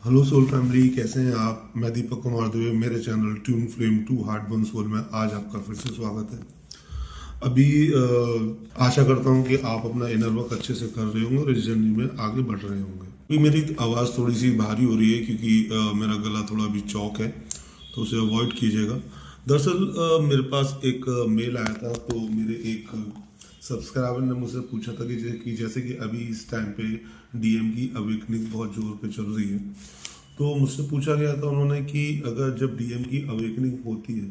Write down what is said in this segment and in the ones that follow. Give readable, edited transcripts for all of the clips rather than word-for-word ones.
Hello soul family, कैसे हैं आप। मैं दीपक कुमार दुबे, मेरे channel twin flame two heart one soul में आज आपका फिर से स्वागत है। अभी आशा करता हूं कि आप अपना इनर वर्क अच्छे से कर रहे होंगे और इस जर्नी में आगे बढ़ रहे होंगे। अभी मेरी आवाज़ थोड़ी सी भारी हो रही है क्योंकि मेरा गला थोड़ा अभी चौक है, तो उसे अवॉइड कीजिएगा। दरअसल मेरे पास एक मेल आया था, तो मेरे एक सब्सक्राइबर ने मुझसे पूछा था कि जैसे कि अभी इस टाइम पे डीएम की अवेकनिंग बहुत जोर पे चल रही है, तो मुझसे पूछा गया था उन्होंने कि अगर जब डीएम की अवेकनिंग होती है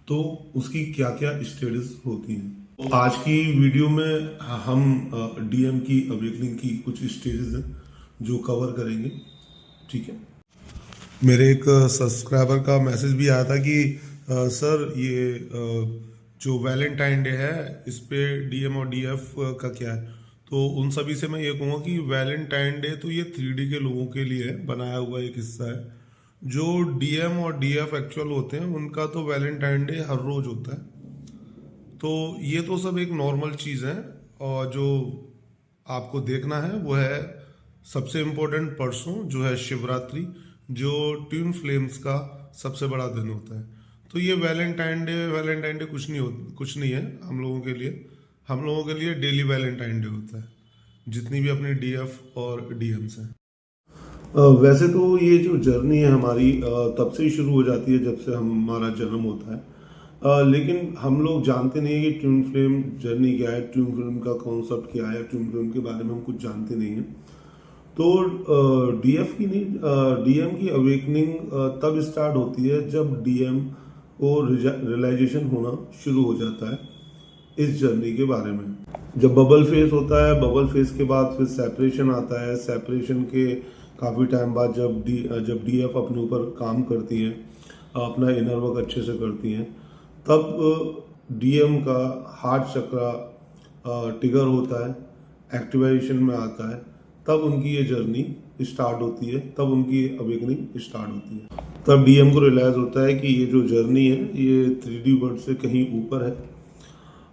तो उसकी क्या क्या स्टेजेस होती हैं। तो आज की वीडियो में हम डीएम की अवेकनिंग की कुछ स्टेजेस हैं जो कवर करेंगे, ठीक है। मेरे एक सब्सक्राइबर का मैसेज भी आया था कि सर ये जो वैलेंटाइन डे है इस पे डीएम और डीएफ का क्या है। तो उन सभी से मैं ये कहूँगा कि वैलेंटाइन डे तो ये 3D के लोगों के लिए बनाया हुआ एक हिस्सा है। जो डीएम और डीएफ एक्चुअल होते हैं उनका तो वैलेंटाइन डे हर रोज होता है। तो ये तो सब एक नॉर्मल चीज़ है, और जो आपको देखना है वो है सबसे इम्पोर्टेंट परसों जो है शिवरात्रि, जो ट्विन फ्लेम्स का सबसे बड़ा दिन होता है। तो ये वैलेंटाइन डे कुछ नहीं है हम लोगों के लिए। हम लोगों के लिए डेली वैलेंटाइन डे होता है, जितनी भी अपनी डीएफ और डीएम्स हैं। वैसे तो ये जो जर्नी है हमारी तब से ही शुरू हो जाती है जब से हमारा जन्म होता है। लेकिन हम लोग जानते नहीं है कि ट्विन फ्लेम जर्नी क्या है, ट्विन फ्लेम का कॉन्सेप्ट क्या है, ट्विन फ्लेम के बारे में हम कुछ जानते नहीं है। तो डीएम की अवेकनिंग तब स्टार्ट होती है जब डीएम को रियलाइजेशन होना शुरू हो जाता है इस जर्नी के बारे में। जब बबल फेस होता है, बबल फेस के बाद फिर सेपरेशन आता है। सेपरेशन के काफ़ी टाइम बाद जब डीएफ अपने ऊपर काम करती हैं, अपना इनर वर्क अच्छे से करती हैं, तब डीएम का हार्ट चक्रा ट्रिगर होता है, एक्टिवेशन में आता है। तब उनकी ये जर्नी स्टार्ट होती है, तब उनकी अवेकनिंग स्टार्ट होती है। तब डीएम को रियलाइज होता है कि ये जो जर्नी है ये 3D वर्ल्ड से कहीं ऊपर है,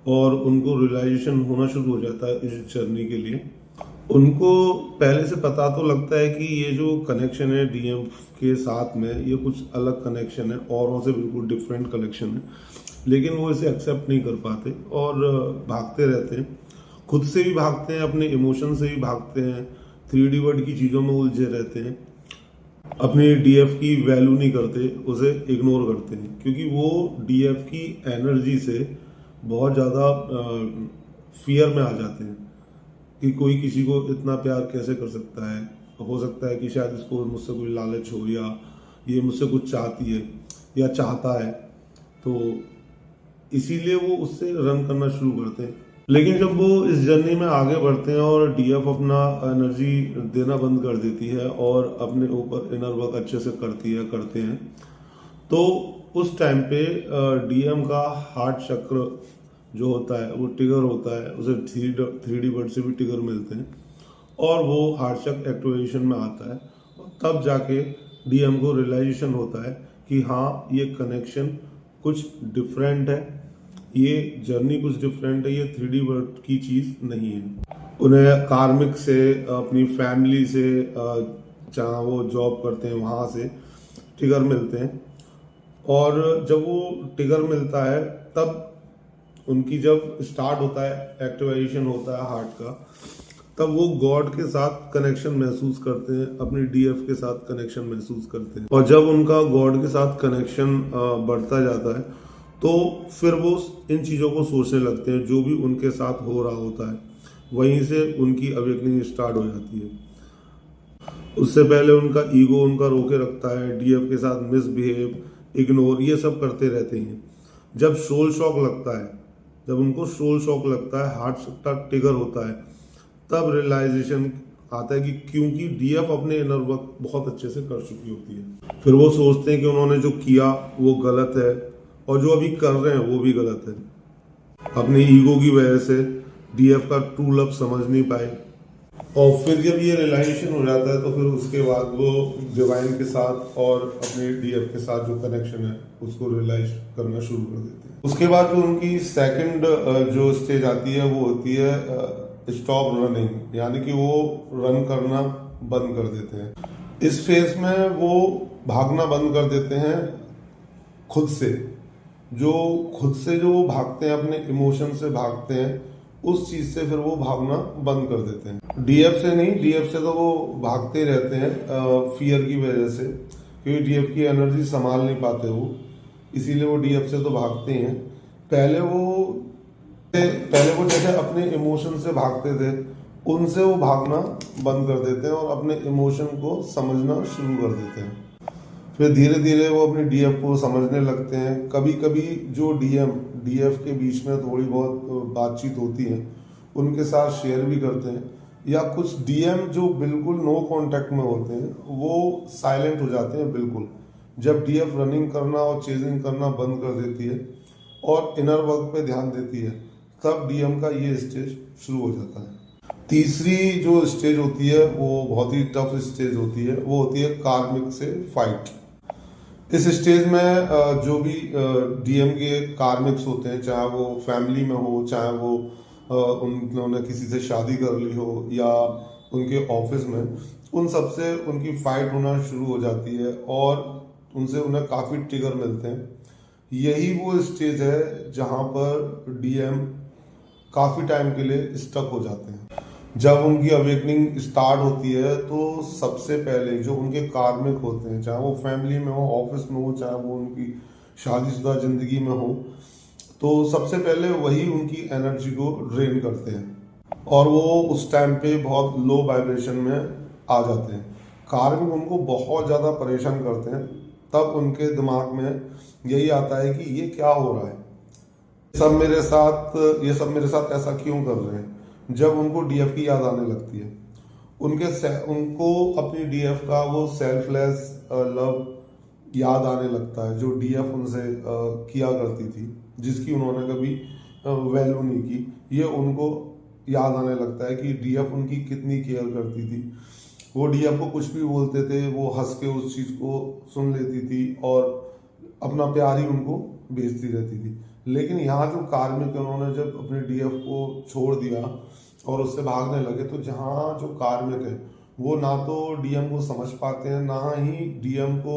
और उनको रियलाइजेशन होना शुरू हो जाता है इस जर्नी के लिए। उनको पहले से पता तो लगता है कि ये जो कनेक्शन है डीएम के साथ में, ये कुछ अलग कनेक्शन है, औरों से बिल्कुल डिफरेंट कनेक्शन है, लेकिन वो इसे एक्सेप्ट नहीं कर पाते और भागते रहते हैं। खुद से भी भागते हैं, अपने इमोशन से भी भागते हैं, 3D वर्ल्ड की चीज़ों में उलझे रहते हैं, अपनी डीएफ की वैल्यू नहीं करते, उसे इग्नोर करते हैं, क्योंकि वो डीएफ की एनर्जी से बहुत ज़्यादा फियर में आ जाते हैं कि कोई किसी को इतना प्यार कैसे कर सकता है। हो सकता है कि शायद इसको मुझसे कोई लालच हो, या ये मुझसे कुछ चाहती है या चाहता है, तो इसीलिए वो उससे रन करना शुरू करते हैं। लेकिन जब वो इस जर्नी में आगे बढ़ते हैं और डीएफ अपना एनर्जी देना बंद कर देती है और अपने ऊपर इनर वर्क अच्छे से करते हैं, तो उस टाइम पे डीएम का हार्ट चक्र जो होता है वो ट्रिगर होता है, उसे 3D वर्ड से भी ट्रिगर मिलते हैं, और वो हार्ट चक्र एक्टिवेशन में आता है। तब जाके डीएम को रियलाइजेशन होता है कि हाँ, ये कनेक्शन कुछ डिफरेंट है, ये जर्नी कुछ डिफरेंट है, ये 3D वर्ल्ड की चीज नहीं है। उन्हें कार्मिक से, अपनी फैमिली से, जहाँ वो जॉब करते हैं वहाँ से ट्रिगर मिलते हैं, और जब वो ट्रिगर मिलता है तब उनकी जब स्टार्ट होता है, एक्टिवेशन होता है हार्ट का, तब वो गॉड के साथ कनेक्शन महसूस करते हैं, अपनी डीएफ के साथ कनेक्शन महसूस करते हैं। और जब उनका गॉड के साथ कनेक्शन बढ़ता जाता है, तो फिर वो इन चीज़ों को सोचने लगते हैं जो भी उनके साथ हो रहा होता है। वहीं से उनकी अवेकनिंग स्टार्ट हो जाती है। उससे पहले उनका ईगो उनका रोके रखता है, डीएफ के साथ मिसबिहेव, इग्नोर, ये सब करते रहते हैं। जब सोल शॉक लगता है, जब उनको सोल शॉक लगता है, हार्ट का ट्रिगर होता है, तब रियलाइजेशन आता है कि क्योंकि डीएफ अपने इनर वर्क बहुत अच्छे से कर चुकी होती है। फिर वो सोचते हैं कि उन्होंने जो किया वो गलत है, और जो अभी कर रहे हैं वो भी गलत है। अपने ईगो की वजह से डीएफ का ट्रू लव समझ नहीं पाए, और फिर जब ये रियलाइजेशन हो जाता है तो फिर उसके बाद वो डिवाइन के साथ और अपने डीएफ के साथ जो कनेक्शन है उसको रियलाइज करना शुरू कर देते हैं। उसके बाद जो उनकी सेकंड जो स्टेज आती है वो होती है स्टॉप रनिंग, यानी कि वो रन करना बंद कर देते हैं। इस फेज में वो भागना बंद कर देते हैं खुद से। खुद से जो भागते हैं, अपने इमोशन से भागते हैं, उस चीज से फिर वो भागना बंद कर देते हैं। डीएफ से नहीं, डीएफ से तो वो भागते ही रहते हैं फियर की वजह से, क्योंकि डीएफ की एनर्जी संभाल नहीं पाते वो, इसीलिए वो डीएफ से तो भागते हैं। पहले वो जैसे अपने इमोशन से भागते थे, उनसे वो भागना बंद कर देते हैं और अपने इमोशन को समझना शुरू कर देते हैं। फिर धीरे धीरे वो अपने डीएफ को समझने लगते हैं। कभी कभी जो डीएफ के बीच में थोड़ी बहुत बातचीत होती है, उनके साथ शेयर भी करते हैं, या कुछ डीएम जो बिल्कुल नो कांटेक्ट में होते हैं वो साइलेंट हो जाते हैं बिल्कुल। जब डीएफ रनिंग करना और चेजिंग करना बंद कर देती है और इनर वर्क पे ध्यान देती है, तब डीएम का ये स्टेज शुरू हो जाता है। तीसरी जो स्टेज होती है वो बहुत ही टफ स्टेज होती है, वो होती है कार्मिक से फाइट। इस स्टेज में जो भी डीएम के कार्मिक्स होते हैं, चाहे वो फैमिली में हो, चाहे वो उन्होंने किसी से शादी कर ली हो, या उनके ऑफिस में, उन सब से उनकी फाइट होना शुरू हो जाती है और उनसे उन्हें काफ़ी ट्रिगर मिलते हैं। यही वो स्टेज है जहाँ पर डीएम काफ़ी टाइम के लिए स्टक हो जाते हैं। जब उनकी अवेकनिंग स्टार्ट होती है तो सबसे पहले जो उनके कार्मिक होते हैं, चाहे वो फैमिली में हो, ऑफिस में हो, चाहे वो उनकी शादीशुदा जिंदगी में हो, तो सबसे पहले वही उनकी एनर्जी को ड्रेन करते हैं और वो उस टाइम पे बहुत लो वाइब्रेशन में आ जाते हैं। कार्मिक उनको बहुत ज़्यादा परेशान करते हैं। तब उनके दिमाग में यही आता है कि ये क्या हो रहा है, ये सब मेरे साथ ऐसा क्यों कर रहे हैं। जब उनको डीएफ की याद आने लगती है, उनको अपनी डीएफ का वो सेल्फलेस लव याद आने लगता है, जो डीएफ उनसे किया करती थी, जिसकी उन्होंने कभी वैल्यू नहीं की। ये उनको याद आने लगता है कि डीएफ उनकी कितनी केयर करती थी। वो डीएफ को कुछ भी बोलते थे, वो हंस के उस चीज़ को सुन लेती थी और अपना प्यार ही उनको भेजती रहती थी। लेकिन यहाँ जो कार्मिक, उन्होंने जब अपने डीएफ को छोड़ दिया और उससे भागने लगे, तो जहाँ जो कार्मिक है वो ना तो डीएम को समझ पाते हैं, ना ही डीएम को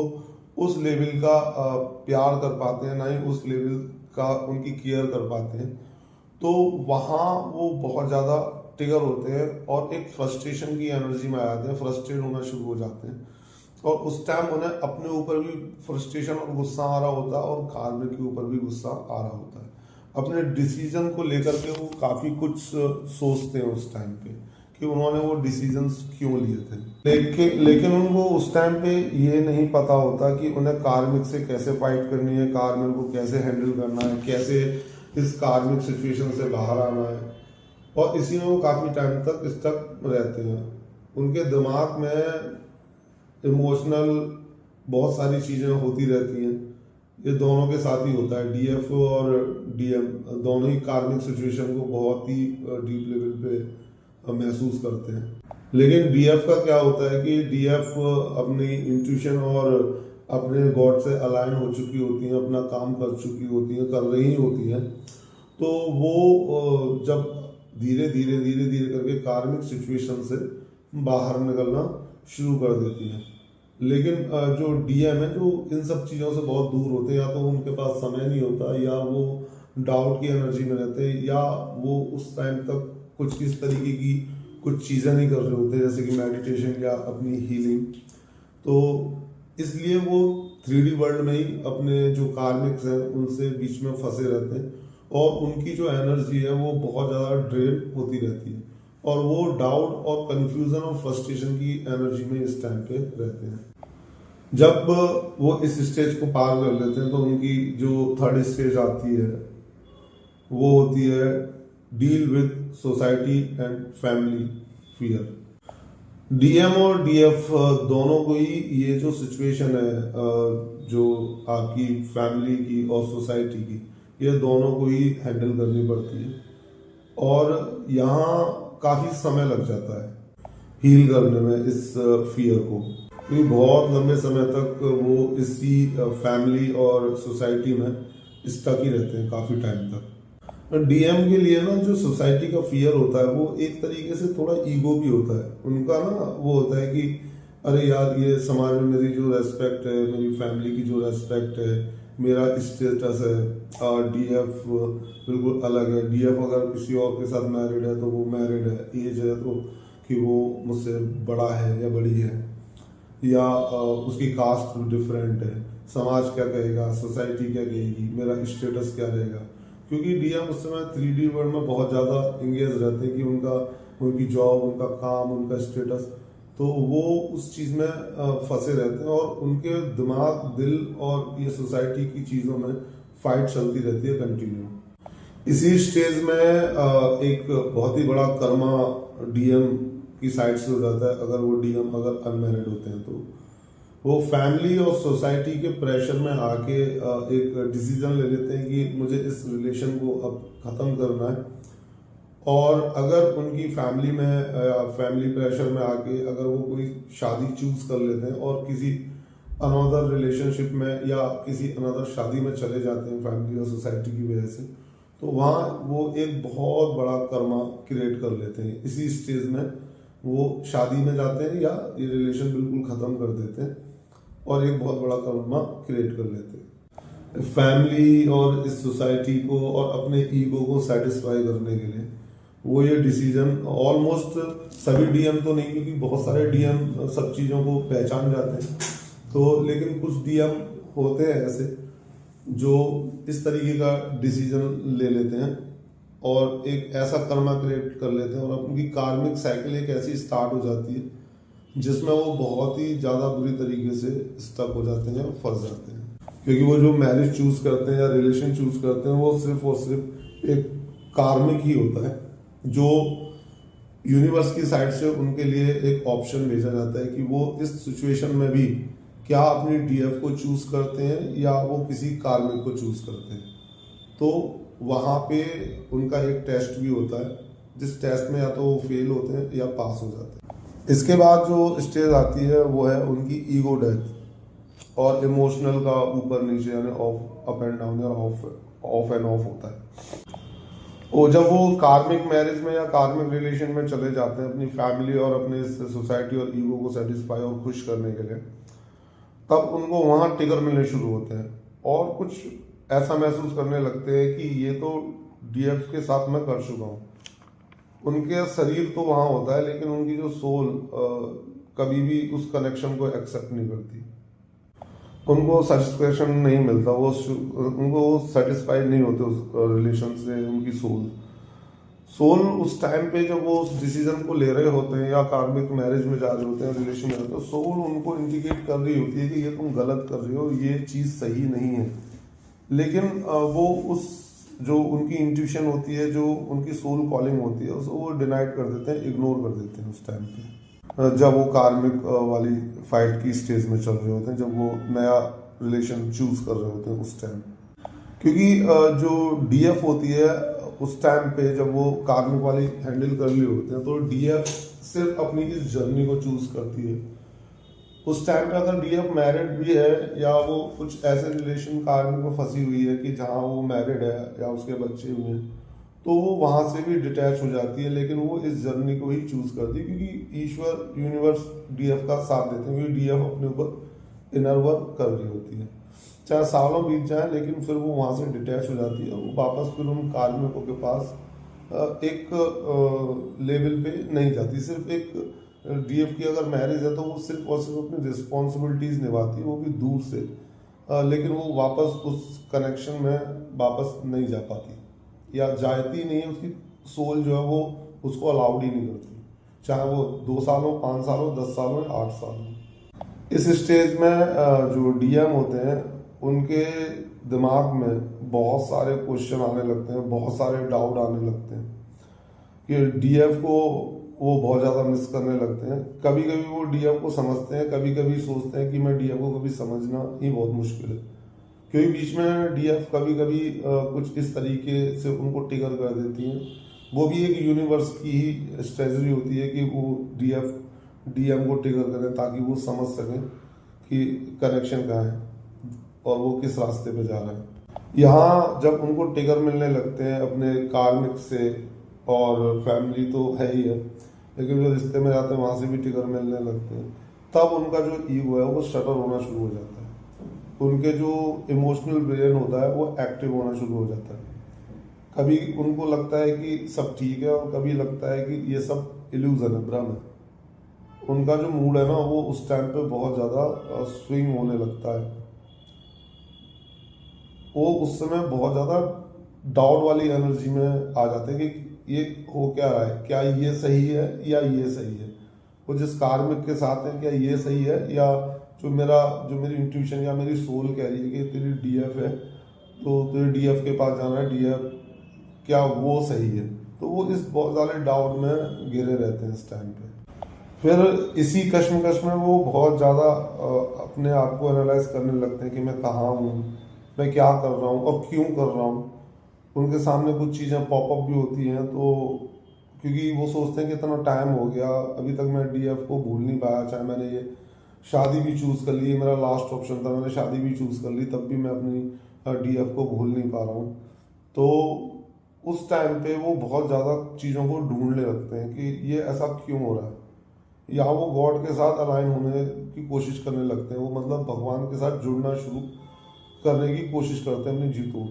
उस लेवल का प्यार कर पाते हैं, ना ही उस लेवल का उनकी केयर कर पाते हैं। तो वहाँ वो बहुत ज़्यादा ट्रिगर होते हैं और एक फ्रस्ट्रेशन की एनर्जी में आ जाते हैं, फ्रस्ट्रेट होना शुरू हो जाते हैं और उस टाइम उन्हें अपने ऊपर भी फ्रस्ट्रेशन और गुस्सा आ रहा होता है और कार्मिक के ऊपर भी गुस्सा आ रहा होता है। अपने डिसीजन को लेकर के वो काफ़ी कुछ सोचते हैं उस टाइम पे कि उन्होंने वो डिसीजंस क्यों लिए थे। लेकिन उनको उस टाइम पे ये नहीं पता होता कि उन्हें कार्मिक से कैसे फाइट करनी है, कार्मिक को कैसे हैंडल करना है, कैसे इस कार्मिक सिचुएशन से बाहर आना है, और इसी में वो काफ़ी टाइम तक स्टक रहते हैं। उनके दिमाग में इमोशनल बहुत सारी चीज़ें होती रहती हैं। ये दोनों के साथ ही होता है, डीएफ और डीएम दोनों ही कार्मिक सिचुएशन को बहुत ही डीप लेवल पे महसूस करते हैं। लेकिन डीएफ का क्या होता है कि डीएफ अपनी इंट्यूशन और अपने गॉड से अलाइन हो चुकी होती हैं, अपना काम कर चुकी होती हैं, कर रही होती हैं। तो वो जब धीरे धीरे करके कार्मिक सिचुएशन से बाहर निकलना शुरू कर देती हैं। लेकिन जो डीएम है, जो इन सब चीज़ों से बहुत दूर होते हैं, या तो उनके पास समय नहीं होता, या वो डाउट की एनर्जी में रहते हैं, या वो उस टाइम तक कुछ इस तरीके की कुछ चीज़ें नहीं कर रहे होते, जैसे कि मेडिटेशन या अपनी हीलिंग। तो इसलिए वो 3D वर्ल्ड में ही अपने जो कार्मिक्स हैं उनसे बीच में फंसे रहते हैं और उनकी जो एनर्जी है वो बहुत ज़्यादा ड्रेन होती रहती है और वो डाउट और कंफ्यूजन और फ्रस्ट्रेशन की एनर्जी में इस टाइम पे रहते हैं। जब वो इस स्टेज को पार कर लेते हैं तो उनकी जो थर्ड स्टेज आती है वो होती है deal with society and family fear. DM और डीएफ दोनों को ही ये जो सिचुएशन है, जो आपकी फैमिली की और सोसाइटी की, ये दोनों को ही हैंडल करनी पड़ती है और यहाँ काफ़ी समय लग जाता है हील करने में इस फियर को, क्योंकि बहुत लंबे समय तक वो इसी फैमिली और सोसाइटी में स्टक ही रहते हैं काफ़ी टाइम तक। डीएम के लिए ना जो सोसाइटी का फियर होता है वो एक तरीके से थोड़ा ईगो भी होता है उनका ना। वो होता है कि अरे यार, ये समाज में मेरी जो रेस्पेक्ट है, मेरी फैमिली की जो रेस्पेक्ट है, मेरा स्टेटस है, और डीएफ बिल्कुल अलग है। डीएफ अगर किसी और के साथ मैरिड है तो वो मैरिड है, एज है तो कि वो मुझसे बड़ा है या बड़ी है, या उसकी कास्ट डिफरेंट है, समाज क्या कहेगा, सोसाइटी क्या कहेगी, मेरा स्टेटस क्या रहेगा। क्योंकि डीएम उस समय 3D वर्ल्ड में बहुत ज़्यादा इंगेज रहते हैं कि उनकी जॉब, उनका काम, उनका स्टेटस, तो वो उस चीज़ में फंसे रहते हैं और उनके दिमाग, दिल और ये सोसाइटी की चीज़ों में फाइट चलती रहती है कंटिन्यू। इसी स्टेज में एक बहुत ही बड़ा कर्मा डीएम की साइड से हो जाता है। अगर वो डीएम अगर अनमैरिड होते हैं तो वो फैमिली और सोसाइटी के प्रेशर में आके एक डिसीजन ले लेते हैं कि मुझे इस रिलेशन को अब ख़त्म करना है। और अगर उनकी फैमिली में फैमिली प्रेशर में आके अगर वो कोई शादी चूज कर लेते हैं और किसी अनदर रिलेशनशिप में या किसी अनदर शादी में चले जाते हैं फैमिली और सोसाइटी की वजह से, तो वहाँ वो एक बहुत बड़ा कर्मा क्रिएट कर लेते हैं। इसी स्टेज में वो शादी में जाते हैं या ये रिलेशन बिल्कुल ख़त्म कर देते हैं और एक बहुत बड़ा कर्मा क्रिएट कर लेते हैं। फैमिली और इस सोसाइटी को और अपने ईगो को सेटिस्फाई करने के लिए वो ये डिसीजन, ऑलमोस्ट सभी डीएम तो नहीं, क्योंकि बहुत सारे डीएम सब चीज़ों को पहचान जाते हैं, तो लेकिन कुछ डीएम होते हैं ऐसे जो इस तरीके का डिसीजन ले लेते हैं और एक ऐसा कर्मा क्रिएट कर लेते हैं और उनकी कार्मिक साइकिल एक ऐसी स्टार्ट हो जाती है जिसमें वो बहुत ही ज़्यादा बुरी तरीके से स्टक हो जाते हैं और फंस जाते हैं। क्योंकि वो जो मैरिज चूज करते हैं या रिलेशन चूज करते हैं वो सिर्फ और सिर्फ एक कार्मिक ही होता है, जो यूनिवर्स की साइड से उनके लिए एक ऑप्शन भेजा जाता है कि वो इस सिचुएशन में भी क्या अपनी डीएफ को चूज करते हैं या वो किसी कार्मिक को चूज करते हैं। तो वहाँ पे उनका एक टेस्ट भी होता है, जिस टेस्ट में या तो वो फेल होते हैं या पास हो जाते हैं। इसके बाद जो स्टेज आती है वो है उनकी ईगो डेथ और इमोशनल का ऊपर नीचे यानी ऑफ अप एंड डाउन या ऑफ एंड ऑफ होता है। और जब वो कार्मिक मैरिज में या कार्मिक रिलेशन में चले जाते हैं अपनी फैमिली और अपने सोसाइटी और ईगो को सेटिस्फाई और खुश करने के लिए, तब उनको वहाँ ट्रिगर मिलने शुरू होते हैं और कुछ ऐसा महसूस करने लगते हैं कि ये तो डीएफ के साथ मैं कर चुका हूँ। उनके शरीर तो वहाँ होता है लेकिन उनकी जो सोल कभी भी उस कनेक्शन को एक्सेप्ट नहीं करती, उनको सेटिस्फेक्शन नहीं मिलता, उनको सेटिस्फाइड नहीं होते उस रिलेशन से। उनकी सोल उस टाइम पे जब वो उस डिसीजन को ले रहे होते हैं या कार्मिक मैरिज में जा रहे होते हैं, रिलेशन में, तो सोल उनको इंडिकेट कर रही होती है कि ये तुम गलत कर रहे हो, ये चीज़ सही नहीं है। लेकिन वो उस जो उनकी इंट्यूशन होती है, जो उनकी सोल कॉलिंग होती है, उसको वो डिनाइड कर देते हैं, इग्नोर कर देते हैं उस टाइम पे, जब वो कार्मिक वाली फाइट की स्टेज में चल रहे होते हैं, जब वो नया रिलेशन चूज कर रहे होते हैं उस टाइम। क्योंकि जो डीएफ होती है उस टाइम पे जब वो कार्मिक वाली हैंडल कर लिए होते हैं, तो डीएफ सिर्फ अपनी इस जर्नी को चूज करती है। उस टाइम पे अगर डीएफ मैरिड भी है या वो कुछ ऐसे रिलेशन कार्मिक में फंसी हुई है कि जहाँ वो मैरिड है या उसके बच्चे हुए हैं, तो वो वहाँ से भी डिटैच हो जाती है, लेकिन वो इस जर्नी को ही चूज करती है क्योंकि ईश्वर यूनिवर्स डीएफ का साथ देते हैं, क्योंकि डीएफ अपने ऊपर इनर वर्क कर रही होती है। चाहे सालों बीत जाए लेकिन फिर वो वहाँ से डिटैच हो जाती है, वो वापस फिर उन कार्मिकों के पास एक लेवल पे नहीं जाती। सिर्फ एक डीएफ की अगर मैरिज है तो वो सिर्फ और सिर्फ अपनी रिस्पॉन्सिबिलिटीज निभाती है, वो भी दूर से, लेकिन वो वापस उस कनेक्शन में वापस नहीं जा पाती या जाती नहीं है। उसकी सोल जो है वो उसको अलाउड ही नहीं करती, चाहे वो 2 सालों 5 सालों 10 सालों 8 सालों। इस स्टेज में जो डीएम होते हैं उनके दिमाग में बहुत सारे क्वेश्चन आने लगते हैं, बहुत सारे डाउट आने लगते हैं कि डीएफ को वो बहुत ज़्यादा मिस करने लगते हैं। कभी कभी वो डीएफ को समझते हैं, कभी कभी सोचते हैं कि मैं डीएफ को कभी समझना ही बहुत मुश्किल है, क्योंकि बीच में डीएफ कभी कभी कुछ इस तरीके से उनको ट्रिगर कर देती हैं। वो भी एक यूनिवर्स की ही स्ट्रेटजी होती है कि वो डीएम को ट्रिगर करें ताकि वो समझ सकें कि कनेक्शन कहाँ है और वो किस रास्ते पे जा रहा है। यहाँ जब उनको ट्रिगर मिलने लगते हैं अपने कार्मिक से, और फैमिली तो है ही है, लेकिन जो रिश्ते में जाते हैं वहाँ से भी ट्रिगर मिलने लगते हैं, तब उनका जो ईगो है वो शटर होना शुरू हो जाता है। उनके जो इमोशनल ब्रेन होता है वो एक्टिव होना शुरू हो जाता है। कभी उनको लगता है कि सब ठीक है और कभी लगता है कि ये सब इल्यूजन है, भ्रम है। उनका जो मूड है ना वो उस टाइम पे बहुत ज़्यादा स्विंग होने लगता है। वो उस समय बहुत ज़्यादा डाउट वाली एनर्जी में आ जाते हैं कि ये हो क्या रहा है, क्या ये सही है या ये सही है। वो जिस कार्मिक के साथ है, क्या ये सही है या जो मेरी इंट्यूशन या मेरी सोल कह रही है कि तेरी डीएफ है तो तेरे डीएफ के पास जाना है, डीएफ क्या वो सही है। तो वो इस बहुत ज़्यादा डाउट में घिरे रहते हैं इस टाइम पे। फिर इसी कश्मकश में वो बहुत ज़्यादा अपने आप को एनालाइज करने लगते हैं कि मैं कहाँ हूँ, मैं क्या कर रहा हूँ और क्यों कर रहा हूँ। उनके सामने कुछ चीज़ें पॉपअप भी होती हैं, तो क्योंकि वो सोचते हैं कि इतना टाइम हो गया अभी तक मैं डीएफ को भूल नहीं पाया, चाहे मैंने ये शादी भी चूज़ कर ली, मेरा लास्ट ऑप्शन था, मैंने शादी भी चूज़ कर ली, तब भी मैं अपनी डीएफ को भूल नहीं पा रहा हूँ। तो उस टाइम पे वो बहुत ज़्यादा चीज़ों को ढूंढने लगते हैं कि ये ऐसा क्यों हो रहा है। यहाँ वो गॉड के साथ अलाइन होने की कोशिश करने लगते हैं। वो मतलब भगवान के साथ जुड़ना शुरू करने की कोशिश करते हैं अपनी जीतों,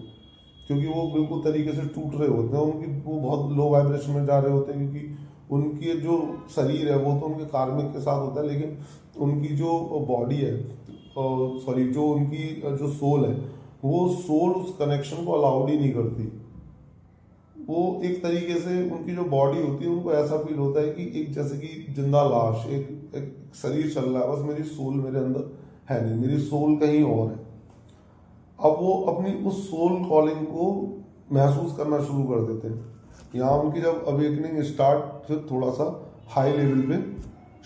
क्योंकि वो बिल्कुल तरीके से टूट रहे होते हैं। उनकी वो बहुत लो वाइब्रेशन में जा रहे होते हैं, क्योंकि उनकी जो शरीर है वो तो उनके कार्मिक के साथ होता है, लेकिन उनकी जो बॉडी है, सॉरी जो उनकी जो सोल है, वो सोल उस कनेक्शन को अलाउड ही नहीं करती। वो एक तरीके से उनकी जो बॉडी होती है उनको ऐसा फील होता है कि एक जैसे कि जिंदा लाश, एक शरीर चल रहा है, बस मेरी सोल मेरे अंदर है नहीं, मेरी सोल कहीं और है। अब वो अपनी उस सोल कॉलिंग को महसूस करना शुरू कर देते हैं। यहाँ उनकी जब अवेकनिंग स्टार्ट फिर थोड़ा सा हाई लेवल पे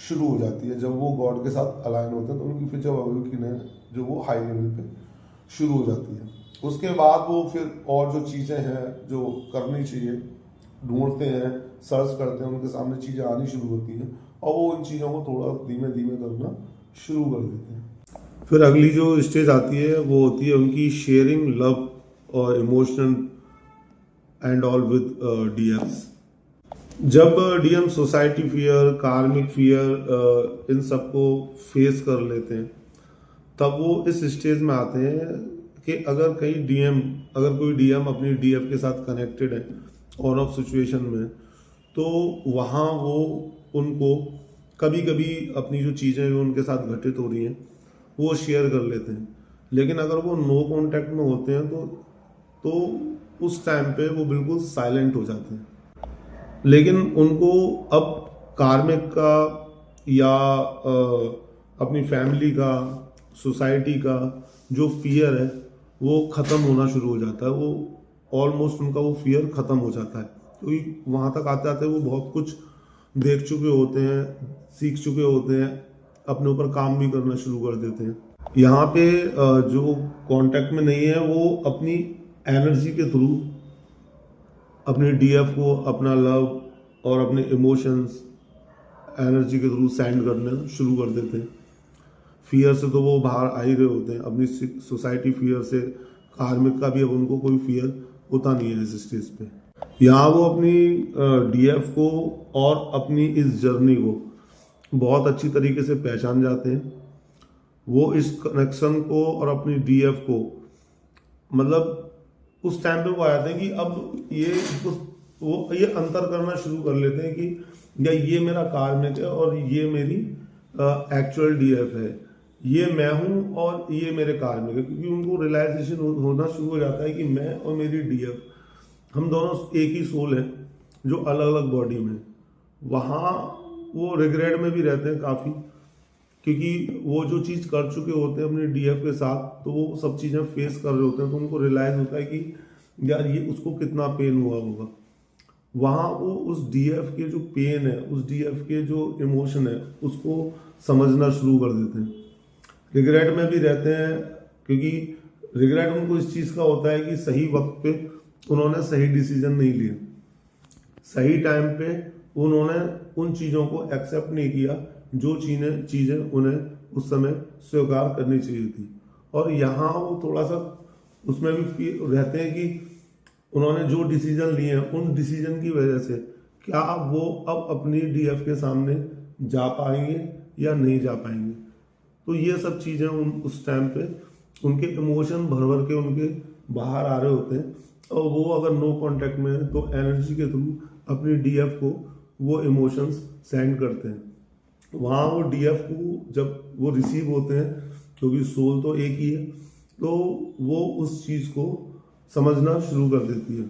शुरू हो जाती है। जब वो गॉड के साथ अलाइन होते हैं तो उनकी फिर जब अवेकनिंग है जो वो हाई लेवल पे शुरू हो जाती है। उसके बाद वो फिर और जो चीज़ें हैं जो करनी चाहिए ढूंढते हैं, सर्च करते हैं, उनके सामने चीज़ें आनी शुरू होती हैं और वो उन चीज़ों को थोड़ा धीमे धीमे करना शुरू कर देते हैं। फिर अगली जो स्टेज आती है वो होती है उनकी शेयरिंग लव और emotional and all with DMs. जब डीएम सोसाइटी फियर, कार्मिक फियर, इन सबको फेस कर लेते हैं, तब वो इस स्टेज में आते हैं कि अगर कोई डीएम अपनी डीएफ के साथ कनेक्टेड है ऑन ऑफ सिचुएशन में, तो वहाँ वो उनको कभी कभी अपनी जो चीज़ें जो उनके साथ घटित हो रही हैं वो शेयर कर लेते हैं। लेकिन अगर वो नो कांटेक्ट में होते हैं तो उस टाइम पे वो बिल्कुल साइलेंट हो जाते हैं। लेकिन उनको अब कार्मिक का या अपनी फैमिली का, सोसाइटी का जो फियर है वो ख़त्म होना शुरू हो जाता है। वो ऑलमोस्ट उनका वो फियर ख़त्म हो जाता है, क्योंकि वहाँ तक आते आते वो बहुत कुछ देख चुके होते हैं, सीख चुके होते हैं, अपने ऊपर काम भी करना शुरू कर देते हैं। यहाँ पे जो कांटेक्ट में नहीं है वो अपनी एनर्जी के थ्रू अपने डीएफ को अपना लव और अपने इमोशंस एनर्जी के थ्रू सेंड करना शुरू कर देते हैं। फियर से तो वो बाहर आ ही रहे होते हैं, अपनी सोसाइटी फियर से, कार्मिक का भी अब उनको कोई फियर होता नहीं है इस स्टेज पे। यहाँ वो अपनी डीएफ को और अपनी इस जर्नी को बहुत अच्छी तरीके से पहचान जाते हैं। वो इस कनेक्शन को और अपनी डीएफ को मतलब उस टाइम पे वो आ जाते हैं कि अब ये अंतर करना शुरू कर लेते हैं कि या ये मेरा कार्मिक है और ये मेरी एक्चुअल डीएफ है, ये मैं हूँ और ये मेरे कार्मिक है। क्योंकि उनको रियलाइजेशन होना शुरू हो जाता है कि मैं और मेरी डीएफ, हम दोनों एक ही सोल है जो अलग अलग बॉडी में। वहाँ वो रिग्रेट में भी रहते हैं काफ़ी, क्योंकि वो जो चीज़ कर चुके होते हैं अपने डीएफ के साथ, तो वो सब चीज़ें फेस कर रहे होते हैं, तो उनको रियलाइज होता है कि यार ये उसको कितना पेन हुआ होगा। वहाँ वो उस डीएफ के जो पेन है, उस डीएफ के जो इमोशन है, उसको समझना शुरू कर देते हैं। रिग्रेट में भी रहते हैं, क्योंकि रिग्रेट उनको इस चीज़ का होता है कि सही वक्त पे उन्होंने सही डिसीजन नहीं लिया, सही टाइम पे उन्होंने उन चीज़ों को एक्सेप्ट नहीं किया जो चीज़ें उन्हें उस समय स्वीकार करनी चाहिए थी। और यहाँ वो थोड़ा सा उसमें भी रहते हैं कि उन्होंने जो डिसीजन लिए हैं उन डिसीजन की वजह से क्या वो अब अपनी डीएफ के सामने जा पाएंगे या नहीं जा पाएंगे। तो ये सब चीज़ें उस टाइम पे उनके इमोशन भर भर के उनके बाहर आ रहे होते हैं, और वो अगर नो कांटेक्ट में है तो एनर्जी के थ्रू अपनी डीएफ को वो इमोशंस सेंड करते हैं। वहाँ वो डीएफ को जब वो रिसीव होते हैं, क्योंकि सोल तो एक ही है, तो वो उस चीज़ को समझना शुरू कर देती है।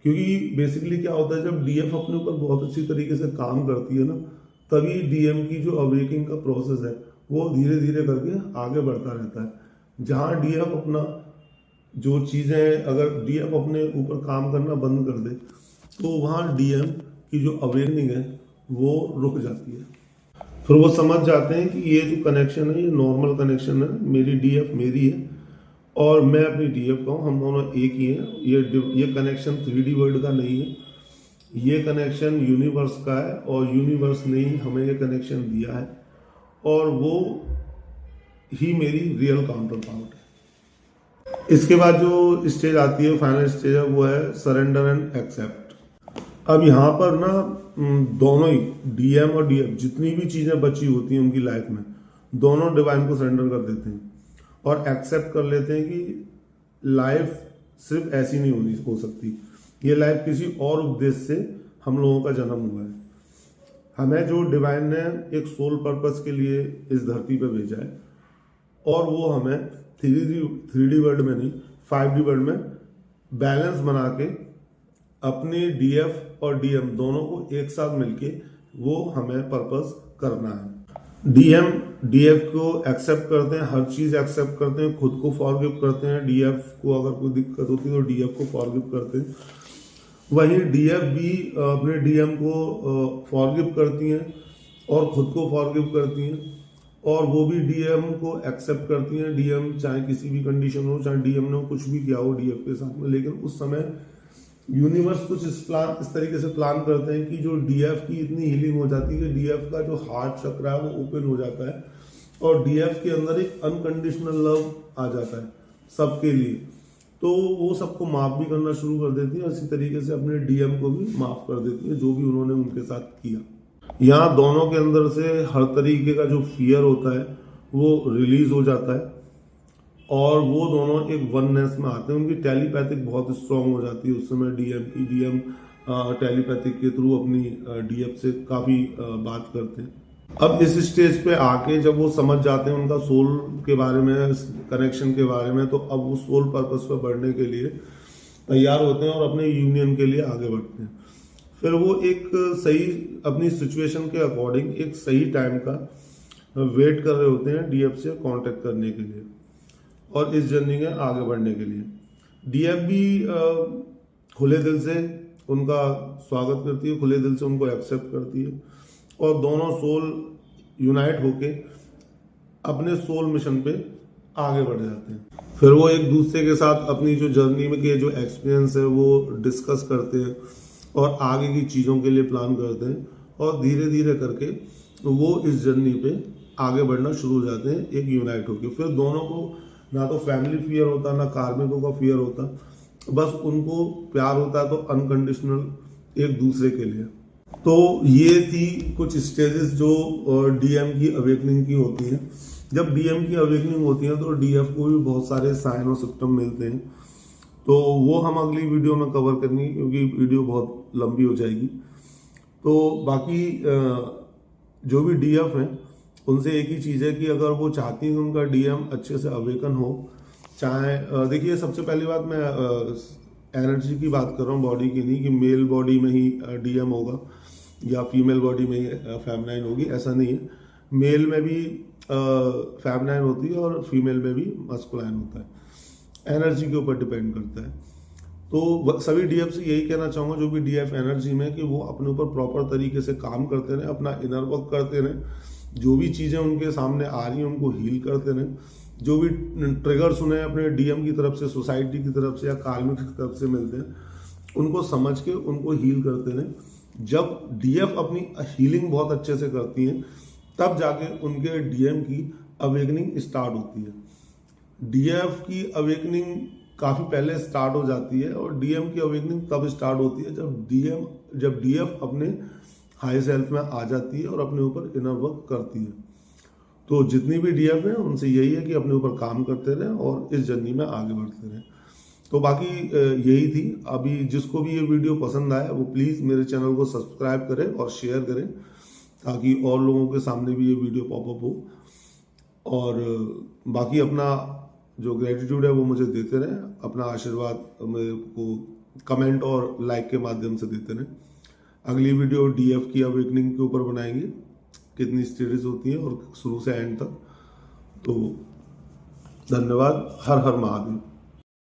क्योंकि बेसिकली क्या होता है, जब डीएफ अपने ऊपर बहुत अच्छी तरीके से काम करती है ना, तभी डीएम की जो अवेकिंग का प्रोसेस है वो धीरे धीरे करके आगे बढ़ता रहता है। जहाँ डीएफ अपना जो चीज़ें, अगर डीएफ अपने ऊपर काम करना बंद कर दे तो वहाँ डीएम की जो अवेकनिंग है वो रुक जाती है। फिर वो समझ जाते हैं कि ये जो कनेक्शन है ये नॉर्मल कनेक्शन है, मेरी डीएफ मेरी है और मैं अपनी डीएफ का हूँ, हम दोनों एक ही हैं। ये कनेक्शन 3D वर्ल्ड का नहीं है, ये कनेक्शन यूनिवर्स का है, और यूनिवर्स ने ही हमें ये कनेक्शन दिया है, और वो ही मेरी रियल काउंटर पार्ट है। इसके बाद जो स्टेज आती है, फाइनल स्टेज है, वो है सरेंडर एंड एक्सेप्ट। अब यहाँ पर ना दोनों ही डीएम और डीएफ जितनी भी चीज़ें बची होती हैं उनकी लाइफ में, दोनों डिवाइन को सरेंडर कर देते हैं और एक्सेप्ट कर लेते हैं कि लाइफ सिर्फ ऐसी नहीं हो सकती, ये लाइफ किसी और उद्देश्य से हम लोगों का जन्म हुआ है। हमें जो डिवाइन ने एक सोल पर्पस के लिए इस धरती पे भेजा है, और वो हमें 3D वर्ल्ड में नहीं 5D वर्ल्ड में बैलेंस बना के अपने डीएफ और डीएम दोनों को एक साथ मिलके वो हमें पर्पस करना है। डीएम डीएफ को एक्सेप्ट करते हैं, हर चीज एक्सेप्ट करते हैं, खुद को फॉरगिव करते हैं। डीएफ को अगर कोई दिक्कत होती है तो डीएफ को फॉरगिव करते हैं, वहीं डीएफ भी अपने डीएम को फॉरगिव करती हैं और खुद को फॉरगिव करती हैं, और वो भी डीएम को एक्सेप्ट करती हैं। डीएम चाहे किसी भी कंडीशन हो, चाहे डीएम ने कुछ भी किया हो डीएफ के साथ में, लेकिन उस समय यूनिवर्स कुछ इस तरीके से प्लान करते हैं कि जो डीएफ की इतनी हीलिंग हो जाती है कि डीएफ का जो हार्ट चक्र है वो ओपन हो जाता है, और डीएफ के अंदर एक अनकंडीशनल लव आ जाता है सबके लिए। तो वो सबको माफ भी करना शुरू कर देती है, इसी तरीके से अपने डीएम को भी माफ कर देती है जो भी उन्होंने उनके साथ किया। यहाँ दोनों के अंदर से हर तरीके का जो फियर होता है वो रिलीज हो जाता है, और वो दोनों एक वननेस में आते हैं। उनकी टेलीपैथिक बहुत स्ट्रांग हो जाती है उस समय डीएम टेलीपैथिक के थ्रू अपनी डीएफ से काफी बात करते हैं। अब इस स्टेज पे आके जब वो समझ जाते हैं उनका सोल के बारे में, कनेक्शन के बारे में, तो अब वो सोल पर्पस पे बढ़ने के लिए तैयार होते हैं और अपने यूनियन के लिए आगे बढ़ते हैं। फिर वो एक सही अपनी सिचुएशन के अकॉर्डिंग एक सही टाइम का वेट कर रहे होते हैं डीएफ से कांटेक्ट करने के लिए और इस जर्नी में आगे बढ़ने के लिए। डीएफ भी खुले दिल से उनका स्वागत करती है, खुले दिल से उनको एक्सेप्ट करती है, और दोनों सोल यूनाइट होके अपने सोल मिशन पे आगे बढ़ जाते हैं। फिर वो एक दूसरे के साथ अपनी जो जर्नी में के जो एक्सपीरियंस है वो डिस्कस करते हैं और आगे की चीज़ों के लिए प्लान करते हैं, और धीरे धीरे करके वो इस जर्नी पे आगे बढ़ना शुरू हो जाते हैं एक यूनाइट होके। फिर दोनों को ना तो फैमिली फियर होता, ना कार्मिकों का फियर होता, बस उनको प्यार होता है तो अनकंडीशनल एक दूसरे के लिए। तो ये थी कुछ स्टेजेस जो डीएम की अवेकनिंग की होती हैं। जब डीएम की अवेकनिंग होती है तो डीएफ को भी बहुत सारे साइन और सिम्टम मिलते हैं, तो वो हम अगली वीडियो में कवर करेंगे क्योंकि वीडियो बहुत लंबी हो जाएगी। तो बाकी जो भी डीएफ हैं उनसे एक ही चीज़ है कि अगर वो चाहती हैं कि उनका डीएम अच्छे से अवेकन हो, चाहे देखिए सबसे पहली बात मैं एनर्जी की बात कर रहा हूँ, बॉडी की नहीं कि मेल बॉडी में ही डीएम होगा या फीमेल बॉडी में ही फेमिनाइन होगी, ऐसा नहीं है। मेल में भी फेमिनाइन होती है और फीमेल में भी मस्कुलाइन होता है, एनर्जी के ऊपर डिपेंड करता है। तो सभी डीएफ से यही कहना चाहूँगा जो भी डीएफ एनर्जी में, कि वो अपने ऊपर प्रॉपर तरीके से काम करते रहें, अपना इनर वर्क करते रहें, जो भी चीज़ें उनके सामने आ रही हैं उनको हील करते रहें, जो भी ट्रिगर्स उन्हें अपने डीएम की तरफ से, सोसाइटी की तरफ से या कार्मिक की तरफ से मिलते हैं उनको समझ के उनको हील करते रहें। जब डीएफ अपनी हीलिंग बहुत अच्छे से करती हैं तब जाके उनके डीएम की अवेकनिंग स्टार्ट होती है। डीएफ की अवेकनिंग काफ़ी पहले स्टार्ट हो जाती है और डीएम की अवेकनिंग तब स्टार्ट होती है जब डीएफ अपने हाई सेल्फ में आ जाती है और अपने ऊपर इनर वर्क करती है। तो जितनी भी डीएफ हैं उनसे यही है कि अपने ऊपर काम करते रहें और इस जर्नी में आगे बढ़ते रहें। तो बाकी यही थी। अभी जिसको भी ये वीडियो पसंद आया वो प्लीज़ मेरे चैनल को सब्सक्राइब करें और शेयर करें, ताकि और लोगों के सामने भी ये वीडियो पॉपअप हो। और बाकी अपना जो ग्रेटिट्यूड है वो मुझे देते रहें, अपना आशीर्वाद मेरे को कमेंट और लाइक के माध्यम से देते रहें। अगली वीडियो डीएफ की अवेकनिंग के ऊपर बनाएंगे, कितनी स्टेजेस होती हैं और शुरू से एंड तक। तो धन्यवाद। हर हर महादेव।